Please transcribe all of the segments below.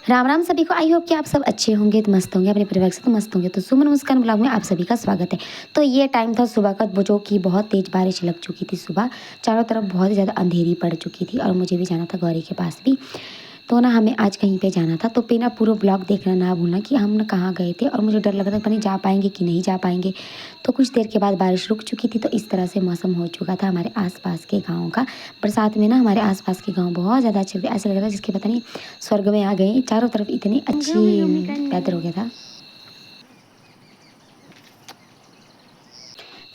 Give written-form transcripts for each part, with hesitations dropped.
राम राम सभी को। I hope कि आप सब अच्छे होंगे, तो मस्त होंगे, अपने परिवार के साथ मस्त होंगे। तो सुमन मुस्कान ब्लॉग में आप सभी का स्वागत है। तो ये टाइम था सुबह का, जो कि बहुत तेज बारिश लग चुकी थी। सुबह चारों तरफ बहुत ही ज़्यादा अंधेरी पड़ चुकी थी और मुझे भी जाना था गौरी के पास भी। तो ना हमें आज कहीं पे जाना था। तो पे ना पूरा ब्लॉग देखना ना भूलना कि हम ना कहाँ गए थे। और मुझे डर लग रहा था पता नहीं जा पाएंगे कि नहीं जा पाएंगे। तो कुछ देर के बाद बारिश रुक चुकी थी। तो इस तरह से मौसम हो चुका था हमारे आसपास के गाँव का। बरसात में ना हमारे आसपास के गाँव बहुत ज़्यादा अच्छे थे। ऐसा लग रहा था जिसके पता नहीं स्वर्ग में आ गए। चारों तरफ इतनी अच्छी वेदर हो गया था।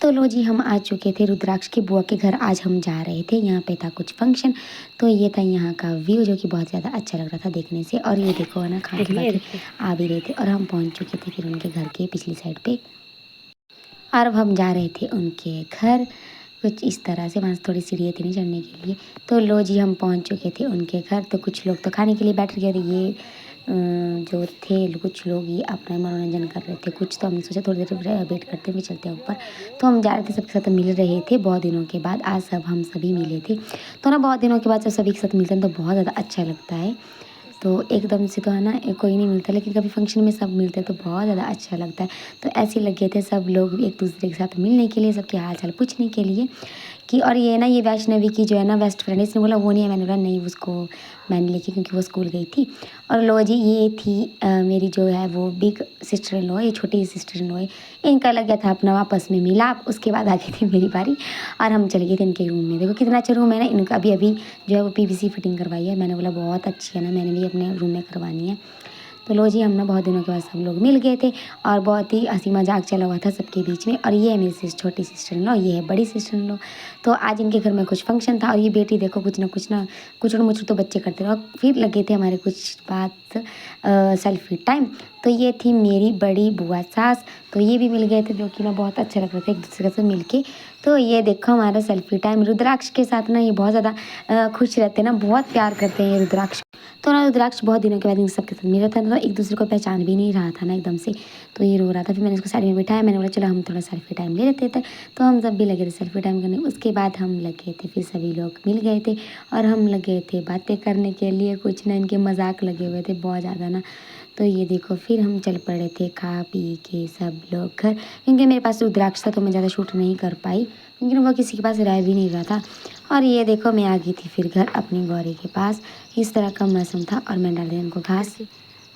तो लो जी, हम आ चुके थे रुद्राक्ष की बुआ के घर। आज हम जा रहे थे, यहाँ पे था कुछ फंक्शन। तो ये था यहाँ का व्यू, जो कि बहुत ज़्यादा अच्छा लग रहा था देखने से। और ये देखो है ना, खा के आ भी रहे थे और हम पहुँच चुके थे फिर उनके घर के पिछली साइड पे। और अब हम जा रहे थे उनके घर। कुछ इस तरह से, वहाँ से थोड़ी सीढ़ियाँ थी नहीं चढ़ने के लिए। तो लो जी, हम पहुँच चुके थे उनके घर। तो कुछ लोग तो खाने के लिए बैठ गए थे। ये जो थे कुछ लोग ये अपना मनोरंजन कर रहे थे। कुछ तो हमने सोचा थोड़ी देर वेट करते हुए चलते हैं ऊपर। तो हम जा रहे थे, सबके साथ मिल रहे थे बहुत दिनों के बाद। आज सब हम सभी मिले थे। तो ना बहुत दिनों के बाद जब सभी के साथ मिलते हैं तो बहुत ज़्यादा अच्छा लगता है। तो एकदम से तो है ना कोई नहीं मिलता, लेकिन कभी फंक्शन में सब मिलते हैं तो बहुत ज़्यादा अच्छा लगता है। तो ऐसे लगे थे सब लोग एक दूसरे के साथ मिलने के लिए, सबके हाल चाल पूछने के लिए कि। और ये ना, ये वैष्णवी की जो है ना बेस्ट फ्रेंड, इसने बोला वो नहीं है। मैंने बोला नहीं, उसको मैंने लेके, क्योंकि वो स्कूल गई थी। और लो जी, ये थी मेरी जो है वो बिग सिस्टर इन लॉ, ये छोटी सिस्टर इन लॉ है। इनका लग गया था अपना आपस में मिलाप। उसके बाद आ गई थी मेरी बारी और हम चले गए थे इनके रूम में। देखो कितना अच्छा रूम है ना इनका। अभी अभी जो है वो पीवीसी फिटिंग करवाई है। मैंने बोला बहुत अच्छी है ना, मैंने भी अपने रूम में करवानी है। तो लो जी, हम ना बहुत दिनों के बाद सब लोग मिल गए थे और बहुत ही हंसी मजाक चला हुआ था सबके बीच में। और ये है मेरी छोटी सिस्टर इन लॉ, ये है बड़ी सिस्टर इन लॉ। तो आज इनके घर में कुछ फंक्शन था और ये बेटी देखो कुछ ना कुचड़ मुचड़ तो बच्चे करते रहे। और फिर लगे थे हमारे कुछ बात सेल्फी टाइम। तो ये थी मेरी बड़ी बुआ सास। तो ये भी मिल गए थे, जो कि ना बहुत अच्छा लग रहा था एक दूसरे से मिल के। तो ये देखो हमारा सेल्फी टाइम। रुद्राक्ष के साथ ना ये बहुत ज़्यादा खुश रहते हैं ना, बहुत प्यार करते हैं ये रुद्राक्ष। तो ना रुद्राक्ष बहुत दिनों के बाद इन सबके साथ मिला था। तो एक दूसरे को पहचान भी नहीं रहा था ना एकदम से। तो ये रो रहा था। फिर मैंने इसको साइड में बिठाया। मैंने बोला चलो हम थोड़ा सेल्फी टाइम ले लेते थे। तो हम सब भी लगे थे सेल्फी टाइम करने। उसके बाद हम लगे थे, फिर सभी लोग मिल गए थे और हम लगे थे बातें करने के लिए। कुछ ना इनके मजाक लगे हुए थे बहुत ज़्यादा ना। तो ये देखो फिर हम चल पड़े थे खा पी के सब लोग घर, क्योंकि मेरे पास रुद्राक्ष था तो मैं ज़्यादा शूट नहीं कर पाई, क्योंकि वो किसी के पास रह भी नहीं रहा था। और ये देखो मैं आ गई थी फिर घर अपनी गौरी के पास। इस तरह का मौसम था और मैं डाल दी उनको घास।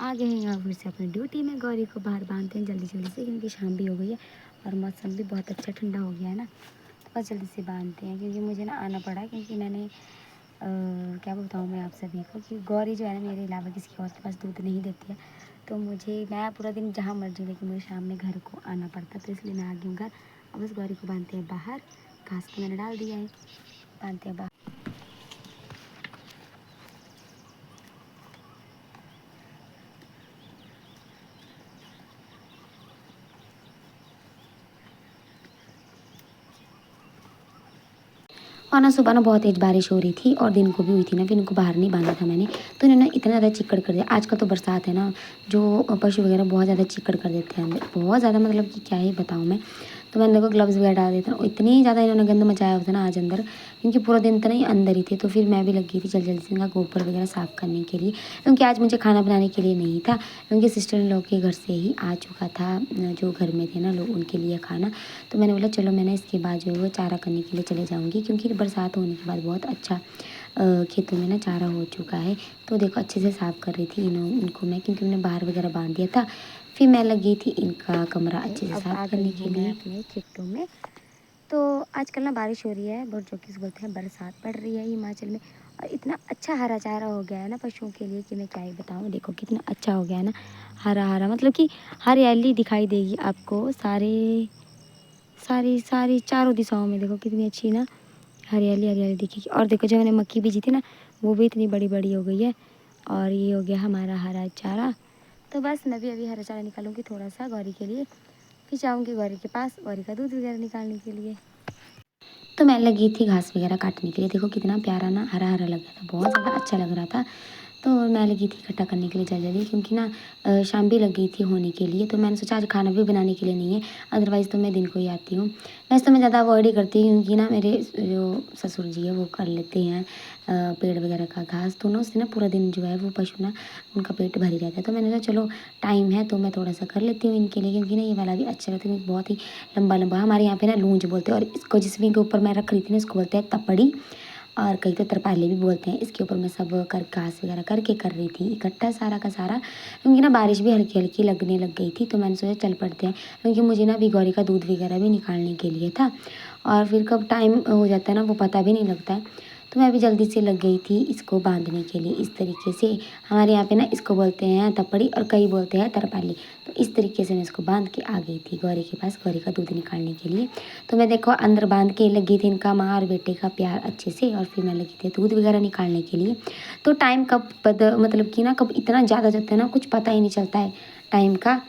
आ गए हैं यहाँ फिर से अपनी ड्यूटी में। गौरी को बाहर बांधते हैं जल्दी जल्दी से, क्योंकि शाम भी हो गई है और मौसम भी बहुत अच्छा ठंडा हो गया है ना। तो बस जल्दी से बांधते हैं, क्योंकि मुझे ना आना पड़ा, क्योंकि मैंने क्या बताऊँ मैं आप सभी को कि गौरी जो है ना मेरे अलावा किसी और के पास दूध नहीं देती है। तो मैं पूरा दिन जहाँ मर्जी, लेकिन मुझे शाम में घर को आना पड़ता, तो इसलिए मैं आ गई हूँ घर। अब बस गौरी को बांधते हैं बाहर। घास तो मैंने डाल दिया है, बांधते हैं बाहर। और ना सुबह ना बहुत तेज बारिश हो रही थी और दिन को भी हुई थी ना। फिर इनको बाहर नहीं बांधा था मैंने, तो इन्होंने इतना ज़्यादा चिक्कड़ कर दिया। आजकल तो बरसात है ना, जो पशु वगैरह बहुत ज़्यादा चिक्कड़ कर देते हैं अंदर, बहुत ज़्यादा, मतलब कि क्या ही बताऊँ मैं। तो मैंने देखो ग्लव्स वगैरह डाल देता हूँ। इतनी ज़्यादा इन्होंने गंद मचाया हुआ था ना आज अंदर, क्योंकि पूरा दिन तो नहीं अंदर ही थे। तो फिर मैं भी लगी थी जल्दी जल्दी से इनका गोबर वगैरह साफ़ करने के लिए, क्योंकि आज मुझे खाना बनाने के लिए नहीं था, क्योंकि सिस्टर इन लॉ के घर से ही आ चुका था जो घर में थे ना लोग, उनके लिए खाना। तो मैंने बोला चलो मैंने इसके बाद जो है वो चारा करने के लिए चले जाऊँगी, क्योंकि बरसात होने के बाद बहुत अच्छा खेतों में ना चारा हो चुका है। तो देखो अच्छे से साफ़ कर रही थी इनको मैं, क्योंकि मैंने बाहर वगैरह बांध दिया था। फिर मैं लगी थी इनका कमरा अच्छे से साफ़ करने के लिए अपने खेतों में। तो आजकल ना बारिश हो रही है, बहुत जो कि बोलते हैं बरसात पड़ रही है हिमाचल में। और इतना अच्छा हरा चारा हो गया है ना पशुओं के लिए कि मैं क्या ही बताऊँ। देखो कितना अच्छा हो गया है ना, हरा हरा, मतलब कि हरियाली दिखाई देगी आपको सारे सारी सारी चारों दिशाओं में। देखो कितनी अच्छी ना हरियाली हरियाली दिखेगी। और देखो जो मैंने मक्की बीजी थी ना, वो भी इतनी बड़ी बड़ी हो गई है। और ये हो गया हमारा हरा चारा। तो बस मैं भी अभी हरा चारा निकालूंगी थोड़ा सा गौरी के लिए, फिर जाऊँगी गौरी के पास गौरी का दूध वगैरह निकालने के लिए। तो मैं लगी थी घास वगैरह काटने के लिए। देखो कितना प्यारा ना हरा हरा लग रहा था, बहुत ज़्यादा अच्छा लग रहा था। तो मैं लगी थी इकट्ठा करने के लिए जल्दी क्योंकि ना शाम भी लग गई थी होने के लिए। तो मैंने सोचा आज खाना भी बनाने के लिए नहीं है, अदरवाइज़ तो मैं दिन को ही आती हूँ। वैसे तो मैं ज़्यादा अवॉइड ही करती हूँ क्योंकि ना मेरे जो ससुर जी है वो कर लेते हैं पेड़ वगैरह का घास, तो ना उससे ना पूरा दिन जो है वो पशु ना उनका पेट भर ही रहता है। तो मैंने सोचा चलो टाइम है तो मैं थोड़ा सा कर लेती हूँ इनके लिए, क्योंकि ना ये वाला भी अच्छा लगता है, बहुत ही लंबा लंबा। हमारे यहाँ पे ना लूंज बोलते हैं, और इसको जिसमें के ऊपर मैं रख रही थी ना इसको बोलते हैं तपड़ी, और कई तो तरपाले भी बोलते हैं। इसके ऊपर मैं सब कर घास वगैरह करके कर रही थी इकट्ठा सारा का सारा, क्योंकि ना बारिश भी हल्की हल्की लगने लग गई थी। तो मैंने सोचा चल पड़ते हैं, क्योंकि मुझे ना अभी गौरी का दूध वगैरह भी निकालने के लिए था, और फिर कब टाइम हो जाता है ना वो पता भी नहीं लगता है। तो मैं अभी जल्दी से लग गई थी इसको बांधने के लिए। इस तरीके से हमारे यहाँ पे ना इसको बोलते हैं तपड़ी और कई बोलते हैं तरपाली। तो इस तरीके से मैं इसको बांध के आ गई थी गौरी के पास, गौरी का दूध निकालने के लिए। तो मैं देखो अंदर बांध के लगी थी इनका माँ और बेटे का प्यार अच्छे से, और फिर मैं लगी थी दूध वगैरह निकालने के लिए। तो टाइम कब मतलब कि ना कब इतना ज़्यादा जाता है ना कुछ पता ही नहीं चलता है टाइम का।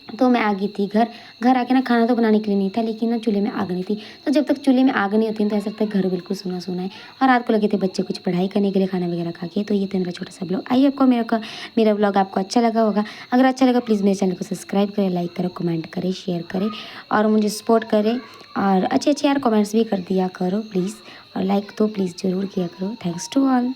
तो मैं आ गई थी घर। घर आके ना खाना तो बनाने के लिए नहीं था, लेकिन ना चूल्हे में आग नहीं थी। तो जब तक चूल्हे में आग नहीं होती तो ऐसा लगता है घर बिल्कुल सूना सूना है। और रात को लगे थे बच्चे कुछ पढ़ाई करने के लिए खाना वगैरह खा के। तो ये था मेरा छोटा सा ब्लॉग। आई आपको मेरा ब्लॉग आपको अच्छा लगा होगा। अगर अच्छा लगा प्लीज़ मेरे चैनल को सब्सक्राइब करें, लाइक करें, कमेंट करें, शेयर करें और मुझे सपोर्ट करें। और अच्छे अच्छे यार कमेंट्स भी कर दिया करो प्लीज़, और लाइक तो प्लीज़ ज़रूर किया करो। Thanks to all.